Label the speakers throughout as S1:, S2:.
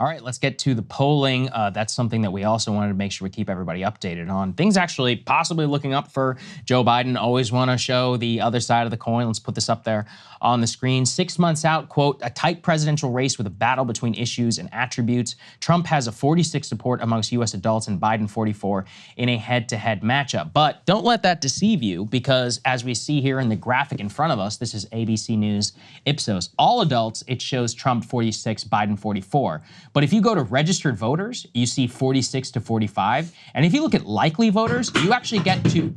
S1: All right, let's get to the polling. That's something that we also wanted to make sure we keep everybody updated on. Things actually possibly looking up for Joe Biden. Always want to show the other side of the coin. Let's put this up there on the screen. 6 months out, quote, a tight presidential race with a battle between issues and attributes. Trump has a 46 support amongst U.S. adults and Biden 44 in a head-to-head matchup. But don't let that deceive you, because as we see here in the graphic in front of us, this is ABC News Ipsos. All adults, it shows Trump 46, Biden 44. But if you go to registered voters, you see 46 to 45. And if you look at likely voters, you actually get to...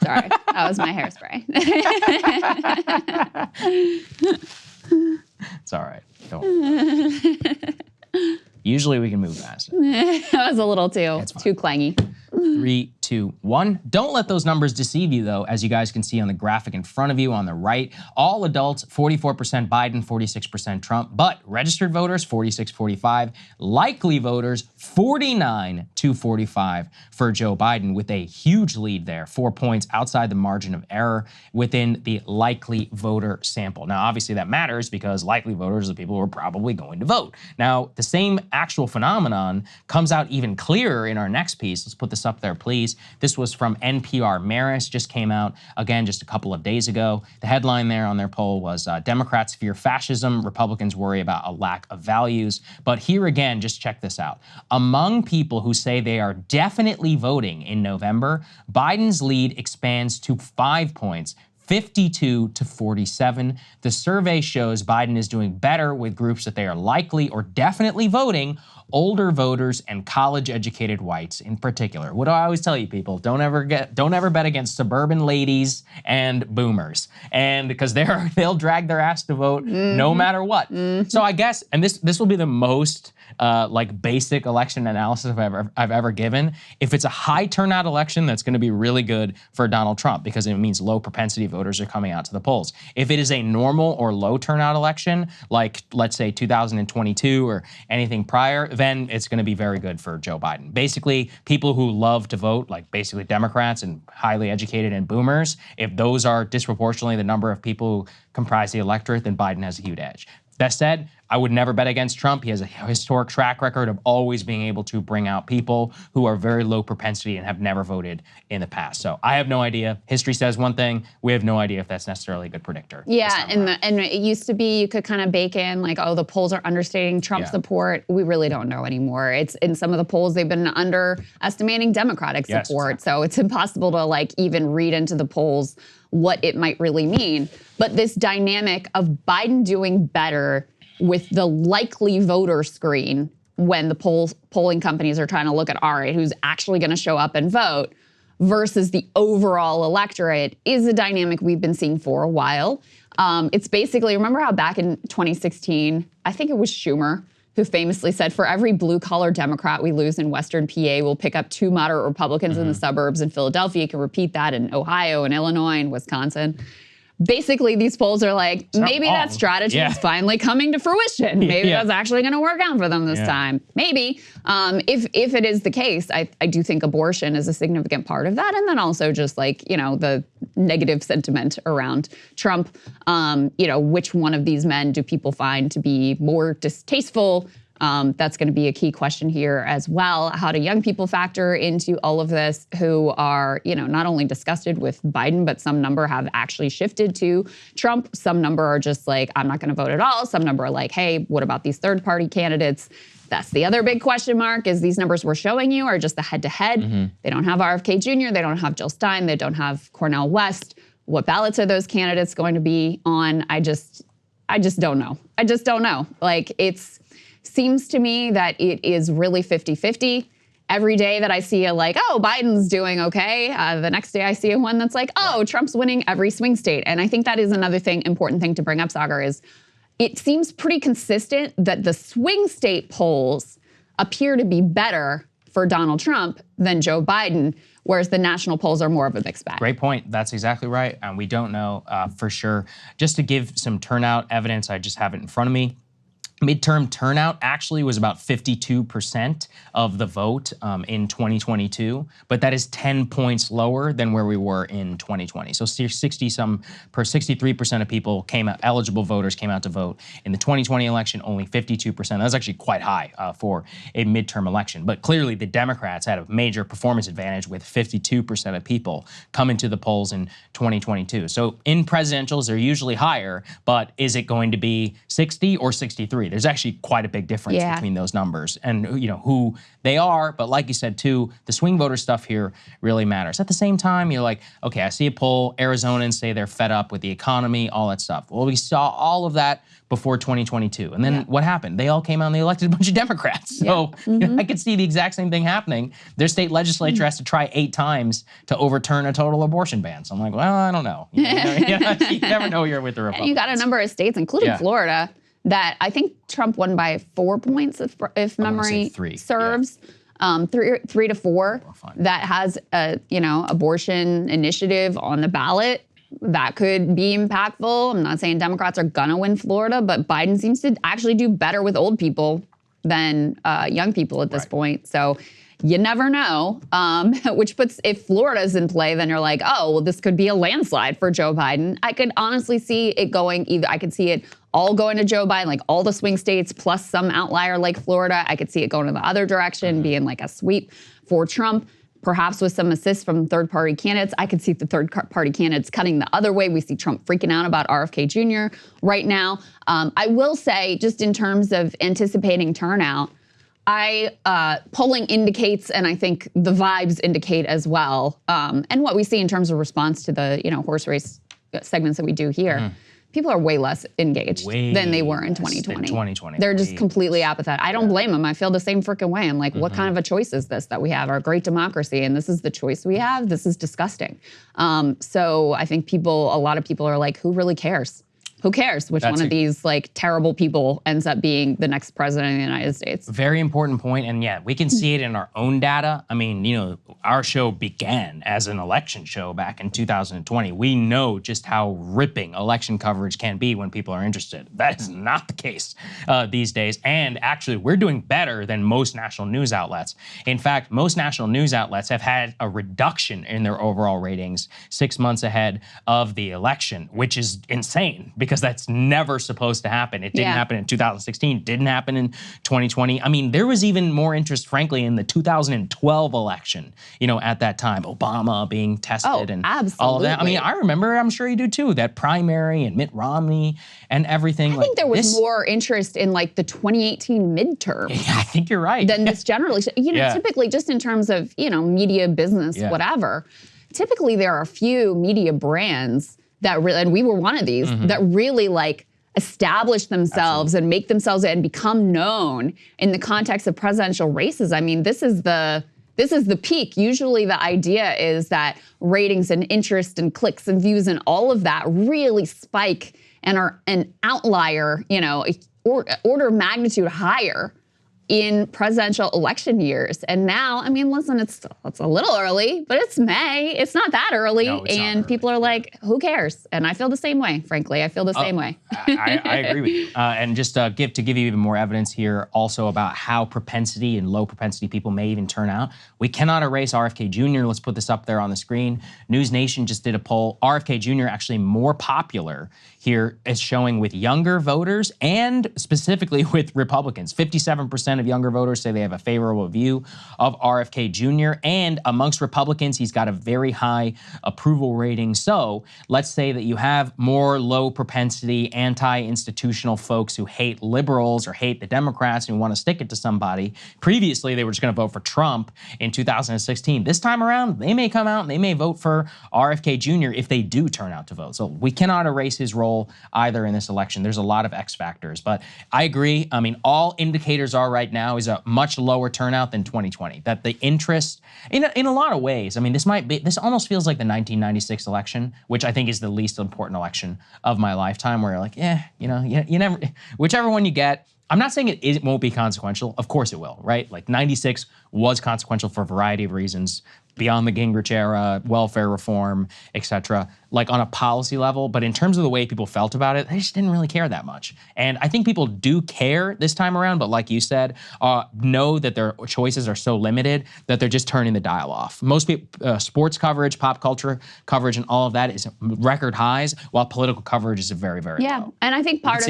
S2: Sorry, that was my hairspray.
S1: It's all right. Don't. Usually we can move faster.
S2: That was a little too clangy.
S1: 3, 2, 1. Don't let those numbers deceive you, though, as you guys can see on the graphic in front of you on the right. All adults, 44% Biden, 46% Trump, but registered voters, 46-45. Likely voters, 49 to 45 for Joe Biden, with a huge lead there, 4 points outside the margin of error within the likely voter sample. Now, obviously that matters because likely voters are the people who are probably going to vote. Now, the same actual phenomenon comes out even clearer in our next piece. Let's put this up there, please. This was from NPR Marist, just came out, again, just a couple of days ago. The headline there on their poll was, Democrats fear fascism, Republicans worry about a lack of values. But here again, just check this out. Among people who say they are definitely voting in November, Biden's lead expands to 5 points, 52 to 47. The survey shows Biden is doing better with groups that they are likely or definitely voting, older voters and college-educated whites in particular. What do I always tell you, people? Don't ever bet against suburban ladies and boomers, and because they'll drag their ass to vote no matter what. So I guess, and this will be the most like basic election analysis I've ever given. If it's a high turnout election, that's going to be really good for Donald Trump because it means low propensity voters are coming out to the polls. If it is a normal or low turnout election, like let's say 2022 or anything prior, then it's going to be very good for Joe Biden. Basically, people who love to vote, like basically Democrats and highly educated and boomers, if those are disproportionately the number of people who comprise the electorate, then Biden has a huge edge. That said, I would never bet against Trump. He has a historic track record of always being able to bring out people who are very low propensity and have never voted in the past. So I have no idea. History says one thing. We have no idea if that's necessarily a good predictor.
S2: Yeah, and it used to be you could kind of bake in like, oh, the polls are understating Trump support. We really don't know anymore. It's in some of the polls they've been underestimating Democratic support. Exactly. So it's impossible to like even read into the polls what it might really mean. But this dynamic of Biden doing better with the likely voter screen when the polling companies are trying to look at, all right, who's actually going to show up and vote versus the overall electorate is a dynamic we've been seeing for a while. It's basically, remember how back in 2016, I think it was Schumer, who famously said, for every blue-collar Democrat we lose in Western PA, we'll pick up 2 moderate Republicans in the suburbs in Philadelphia. You can repeat that in Ohio and Illinois and Wisconsin. Basically, these polls are like, maybe that strategy is finally coming to fruition. Maybe that's actually going to work out for them this time. Maybe. If it is the case, I do think abortion is a significant part of that. And then also just like, you know, the negative sentiment around Trump. You know, which one of these men do people find to be more distasteful? That's going to be a key question here as well. How do young people factor into all of this who are, you know, not only disgusted with Biden, but some number have actually shifted to Trump. Some number are just like, I'm not going to vote at all. Some number are like, hey, what about these third-party candidates? That's the other big question mark, is these numbers we're showing you are just the head-to-head. They don't have RFK Jr., they don't have Jill Stein, they don't have Cornel West. What ballots are those candidates going to be on? I just don't know. I just don't know. Like, seems to me that it is really 50-50. Every day that I see a like, oh, Biden's doing okay, the next day I see a one that's like, oh, Trump's winning every swing state. And I think that is another important thing to bring up, Saagar, is it seems pretty consistent that the swing state polls appear to be better for Donald Trump than Joe Biden, whereas the national polls are more of a mixed bag.
S1: Great point. That's exactly right. We don't know for sure. Just to give some turnout evidence, I just have it in front of me. Midterm turnout actually was about 52% of the vote in 2022, but that is 10 points lower than where we were in 2020. So 63% of people eligible voters came out to vote. In the 2020 election, only 52%. That was actually quite high for a midterm election. But clearly the Democrats had a major performance advantage with 52% of people coming to the polls in 2022. So in presidentials, they're usually higher, but is it going to be 60 or 63? There's actually quite a big difference between those numbers and who they are. But like you said too, the swing voter stuff here really matters. At the same time, you're like, okay, I see a poll, Arizonans say they're fed up with the economy, all that stuff. Well, we saw all of that before 2022. And then what happened? They all came out and they elected a bunch of Democrats. So I could see the exact same thing happening. Their state legislature has to try 8 times to overturn a total abortion ban. So I'm like, well, I don't know. You never know you're with the Republicans.
S2: And you got a number of states, including Florida, that I think Trump won by 4 points, if memory serves. 3 to 4 that has a abortion initiative on the ballot. That could be impactful. I'm not saying Democrats are gonna win Florida, but Biden seems to actually do better with old people than young people at this point. So you never know, which puts, if Florida's in play, then you're like, oh, well, this could be a landslide for Joe Biden. I could honestly see it going either, I could see it all going to Joe Biden, like all the swing states plus some outlier like Florida. I could see it going in the other direction, being like a sweep for Trump, perhaps with some assists from third-party candidates. I could see the third-party candidates cutting the other way. We see Trump freaking out about RFK Jr. right now. I will say, just in terms of anticipating turnout, polling indicates, and I think the vibes indicate as well, and what we see in terms of response to the horse race segments that we do here, people are way less engaged than they were in 2020. They're just completely apathetic. I don't blame them. I feel the same freaking way. I'm like, what kind of a choice is this that we have? Our great democracy, and this is the choice we have? This is disgusting. So I think a lot of people are like, who really cares? Who cares which one of these like terrible people ends up being the next president of the United States?
S1: Very important point. And yeah, we can see it in our own data. I mean, our show began as an election show back in 2020. We know just how ripping election coverage can be when people are interested. That is not the case these days. And actually, we're doing better than most national news outlets. In fact, most national news outlets have had a reduction in their overall ratings 6 months ahead of the election, which is insane because that's never supposed to happen. It didn't happen in 2016, didn't happen in 2020. I mean, there was even more interest, frankly, in the 2012 election, at that time, Obama being tested and all of that. I mean, I remember, I'm sure you do too, that primary and Mitt Romney and everything.
S2: I think there was more interest in like the 2018 midterm.
S1: Yeah, I think you're right.
S2: Than this generally. Typically just in terms of, media, business, whatever, typically there are a few media brands that really, and we were one of these, that really like establish themselves and make themselves and become known in the context of presidential races. I mean, this is the peak. Usually the idea is that ratings and interest and clicks and views and all of that really spike and are an outlier, order of magnitude higher in presidential election years. And now, I mean, listen, it's a little early, but it's May. It's not that early. No, and people are like, who cares? And I feel the same way, frankly. I feel the same way.
S1: I agree with you. And just to give you even more evidence here also about how propensity and low propensity people may even turn out. We cannot erase RFK Jr. Let's put this up there on the screen. News Nation just did a poll. RFK Jr. actually more popular here is showing with younger voters and specifically with Republicans. 57% of younger voters say they have a favorable view of RFK Jr. And amongst Republicans, he's got a very high approval rating. So let's say that you have more low propensity, anti-institutional folks who hate liberals or hate the Democrats and want to stick it to somebody. Previously, they were just going to vote for Trump in 2016. This time around, they may come out and they may vote for RFK Jr. if they do turn out to vote. So we cannot erase his role either in this election. There's a lot of X factors, but I agree. I mean, all indicators are right now is a much lower turnout than 2020. That the interest, in a lot of ways, I mean, this almost feels like the 1996 election, which I think is the least important election of my lifetime, where you're like, you never, whichever one you get. I'm not saying it won't be consequential. Of course it will, right? Like 96 was consequential for a variety of reasons. beyond the Gingrich era, welfare reform, et cetera, like on a policy level. But in terms of the way people felt about it, they just didn't really care that much. And I think people do care this time around, but like you said, know that their choices are so limited that they're just turning the dial off. Most people, sports coverage, pop culture coverage, and all of that is record highs, while political coverage is very, very low.
S2: And I think part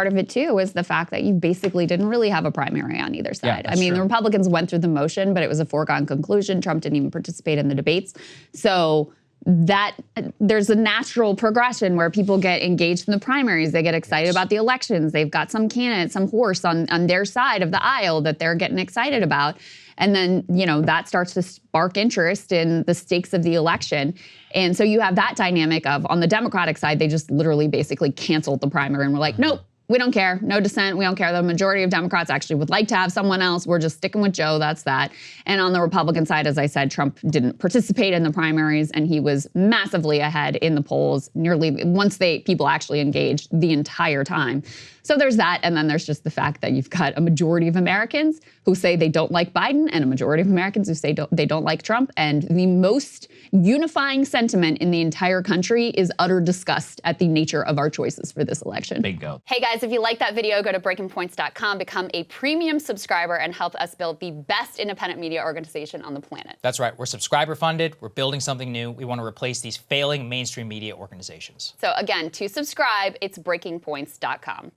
S2: of it too was the fact that you basically didn't really have a primary on either side.
S1: Yeah,
S2: I mean,
S1: true.
S2: the Republicans went through the motion, but it was a foregone conclusion. Trump didn't even participate in the debates. So that there's a natural progression where people get engaged in the primaries. They get excited about the elections. They've got some candidate, some horse on their side of the aisle that they're getting excited about. And then, you know, that starts to spark interest in the stakes of the election. And so you have that dynamic of, on the Democratic side, they just literally basically canceled the primary and were like, nope, we don't care. No dissent. We don't care. The majority of Democrats actually would like to have someone else. We're just sticking with Joe. That's that. And on the Republican side, as I said, Trump didn't participate in the primaries, and he was massively ahead in the polls nearly once people actually engaged the entire time. So there's that. And then there's just the fact that you've got a majority of Americans who say they don't like Biden and a majority of Americans who say they don't like Trump. And the most unifying sentiment in the entire country is utter disgust at the nature of our choices for this election.
S1: Bingo.
S3: Hey guys, if you like that video, go to breakingpoints.com, become a premium subscriber, and help us build the best independent media organization on the planet.
S4: That's right. We're subscriber funded. We're building something new. We want to replace these failing mainstream media organizations.
S3: So again, to subscribe, it's breakingpoints.com.